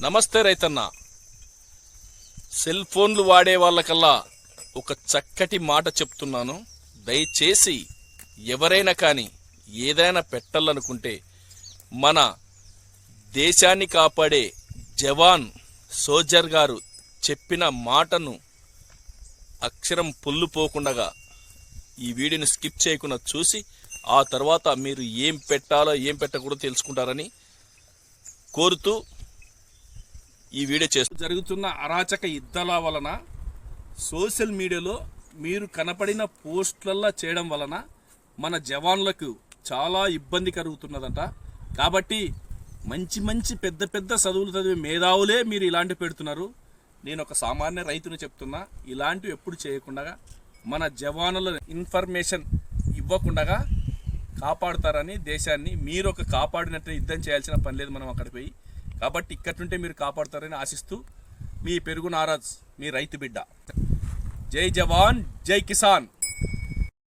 నమస్తే రైతన్న. సెల్ ఫోన్లు వాడే వాళ్ళకల్లా ఒక చక్కటి మాట చెప్తున్నాను. దయచేసి ఎవరైనా కానీ ఏదైనా పెట్టాలనుకుంటే మన దేశాన్ని కాపాడే జవాన్ సోల్జర్ గారు చెప్పిన మాటను అక్షరం పొల్లుపోకుండా ఈ వీడియోని స్కిప్ చేయకుండా చూసి ఆ తర్వాత మీరు ఏం పెట్టాలో ఏం పెట్టకూడదో తెలుసుకుంటారని కోరుతూ ఈ వీడియో చేస్తూ జరుగుతున్న అరాచక యుద్ధాల వలన సోషల్ మీడియాలో మీరు కనపడిన పోస్టులల్లా చేయడం వలన మన జవాన్లకు చాలా ఇబ్బంది కలుగుతున్నదంట. కాబట్టి మంచి మంచి పెద్ద పెద్ద చదువులు చదివే మేధావులే మీరు ఇలాంటివి పెడుతున్నారు. నేను ఒక సామాన్య రైతుని చెప్తున్నా, ఇలాంటివి ఎప్పుడు చేయకుండా మన జవానుల ఇన్ఫర్మేషన్ ఇవ్వకుండా కాపాడుతారని దేశాన్ని మీరు ఒక కాపాడినట్టు యుద్ధం చేయాల్సిన పని లేదు మనం అక్కడ పోయి. కాబట్టి ఇక్కడి నుంటే మీరు కాపాడుతారని ఆశిస్తూ మీ పెరుగు నారాజ్, మీ రైతు బిడ్డ. జై జవాన్, జై కిసాన్.